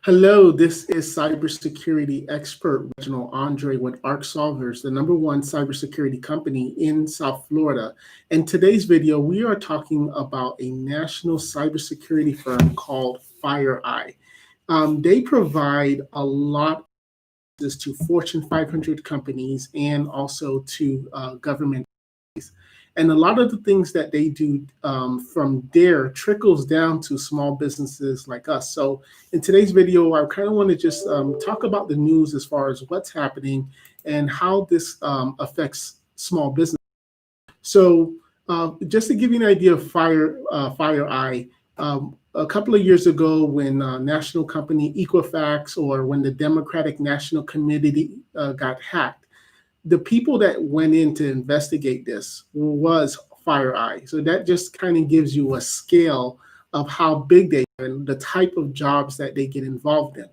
Hello, this is cybersecurity expert Reginald Andre with Arc Solvers, the #1 cybersecurity company in South Florida. In today's video, we are talking about a national cybersecurity firm called FireEye. They provide a lot of services to Fortune 500 companies and also to government. And a lot of the things that they do from there trickles down to small businesses like us. So in today's video, I kind of want to just talk about the news as far as what's happening and how this affects small business. So just to give you an idea of FireEye, a couple of years ago when national company Equifax or when the Democratic National Committee got hacked, the people that went in to investigate this was FireEye. So that just kind of gives you a scale of how big they are and the type of jobs that they get involved in.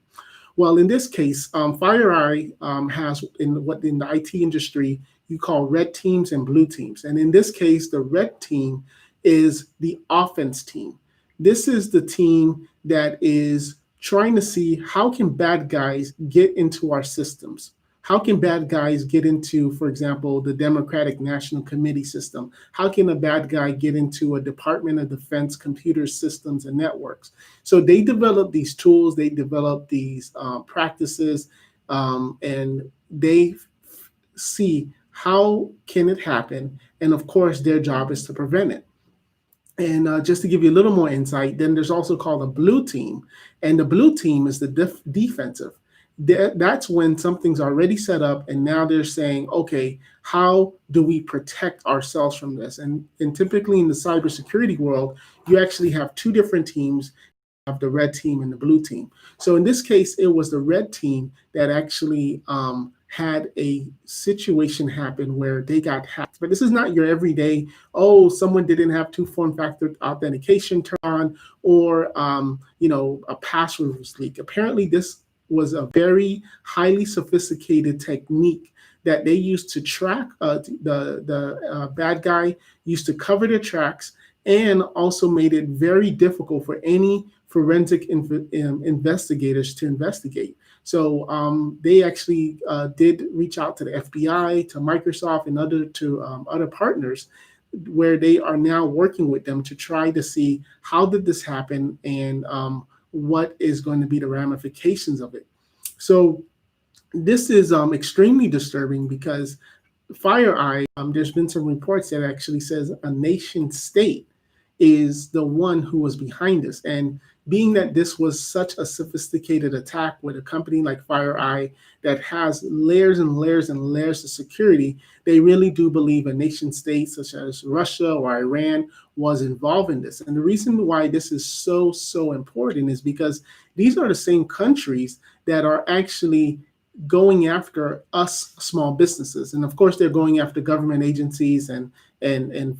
Well, in this case, FireEye has in the IT industry you call red teams and blue teams. And in this case, the red team is the offense team. This is the team that is trying to see how can bad guys get into our systems. How can bad guys get into, for example, the Democratic National Committee system? How can a bad guy get into a Department of Defense computer systems and networks? So they develop these tools, they develop these practices, and they see how can it happen. And of course, their job is to prevent it. And just to give you a little more insight, then there's also called a blue team. And the blue team is the defensive. That's when something's already set up and now they're saying, okay, how do we protect ourselves from this? And typically in the cybersecurity world, you actually have two different teams. You have the red team and the blue team. So in this case, it was the red team that actually had a situation happen where they got hacked. But this is not your everyday, oh, someone didn't have two-factor authentication turned on or, a password was leaked. Apparently this was a very highly sophisticated technique that they used to track the bad guy, used to cover their tracks, and also made it very difficult for any forensic investigators to investigate. So they actually did reach out to the FBI, to Microsoft, and other partners where they are now working with them to try to see how did this happen and what is going to be the ramifications of it. So this is extremely disturbing because FireEye, there's been some reports that actually says a nation state is the one who was behind this. And being that this was such a sophisticated attack with a company like FireEye that has layers and layers and layers of security, they really do believe a nation state such as Russia or Iran was involved in this. And the reason why this is so important is because these are the same countries that are actually going after us small businesses. And of course, they're going after government agencies and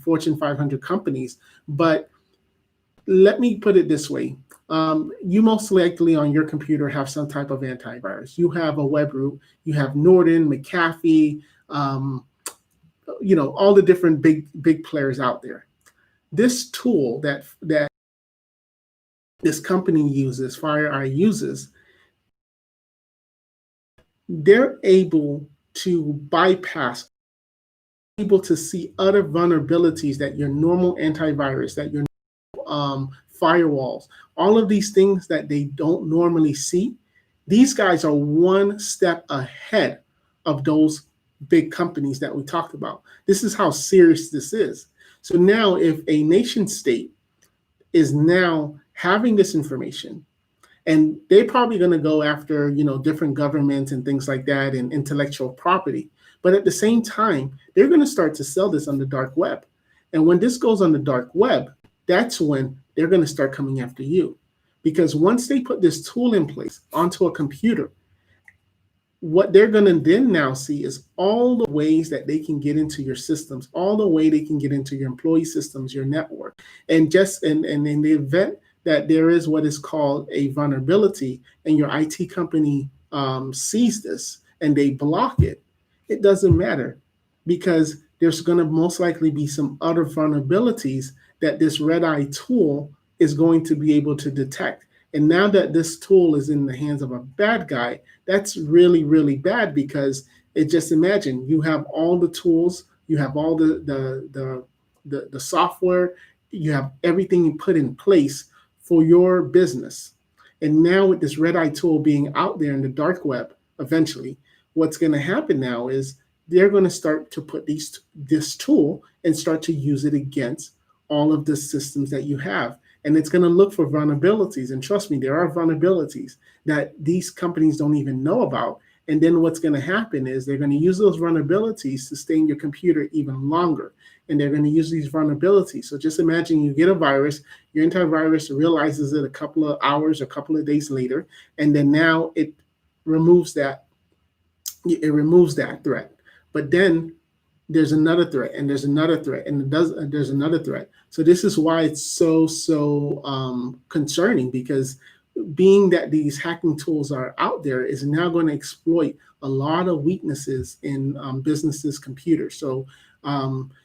Fortune 500 companies. But let me put it this way. You most likely on your computer have some type of antivirus. You have a web root, you have Norton, McAfee, all the different big players out there. This tool that this company uses, FireEye uses, they're able to bypass, able to see other vulnerabilities that your normal antivirus, that your firewalls, all of these things that they don't normally see. These guys are one step ahead of those big companies that we talked about. This is how serious this is. So now if a nation state is now having this information, and they're probably going to go after, different governments and things like that and intellectual property. But at the same time, they're going to start to sell this on the dark web. And when this goes on the dark web, that's when they're going to start coming after you. Because once they put this tool in place onto a computer, what they're going to then now see is all the ways that they can get into your systems, all the way they can get into your employee systems, your network. And just in the event that there is what is called a vulnerability and your IT company sees this and they block it, it doesn't matter because there's going to most likely be some other vulnerabilities that this red eye tool is going to be able to detect. And now that this tool is in the hands of a bad guy, that's really, really bad, because just imagine you have all the tools, you have all the software, you have everything put in place for your business. And now with this red eye tool being out there in the dark web, eventually, what's going to happen now is they're going to start to put this tool and start to use it against all of the systems that you have. And it's going to look for vulnerabilities. And trust me, there are vulnerabilities that these companies don't even know about. And then what's going to happen is they're going to use those vulnerabilities to stay in your computer even longer. And they're going to use these vulnerabilities. So just imagine you get a virus, your antivirus realizes it a couple of hours, a couple of days later, and then now it removes that threat. But then there's another threat, and there's another threat, and there's another threat. So this is why it's so concerning, because being that these hacking tools are out there is now going to exploit a lot of weaknesses in businesses' computers. So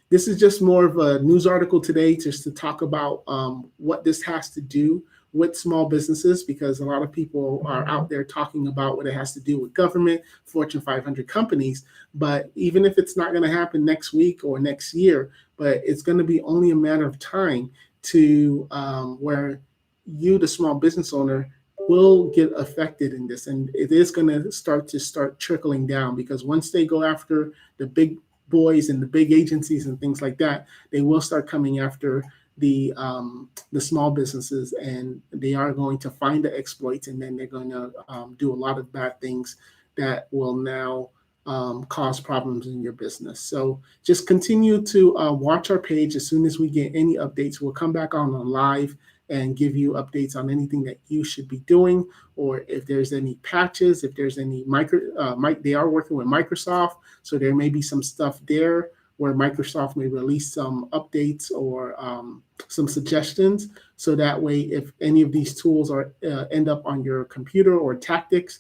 this is just more of a news article today, just to talk about what this has to do with small businesses, because a lot of people are out there talking about what it has to do with government, Fortune 500 companies. But even if it's not going to happen next week or next year, but it's going to be only a matter of time to where you, the small business owner, will get affected in this. And it is going to start trickling down, because once they go after the big boys and the big agencies and things like that, they will start coming after the small businesses, and they are going to find the exploits, and then they're going to do a lot of bad things that will now cause problems in your business. So just continue to watch our page. As soon as we get any updates, we'll come back on live and give you updates on anything that you should be doing, or if there's any patches, if there's any they are working with Microsoft, so there may be some stuff there where Microsoft may release some updates or some suggestions. So that way, if any of these tools end up on your computer or tactics,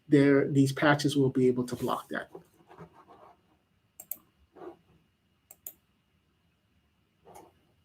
these patches will be able to block that.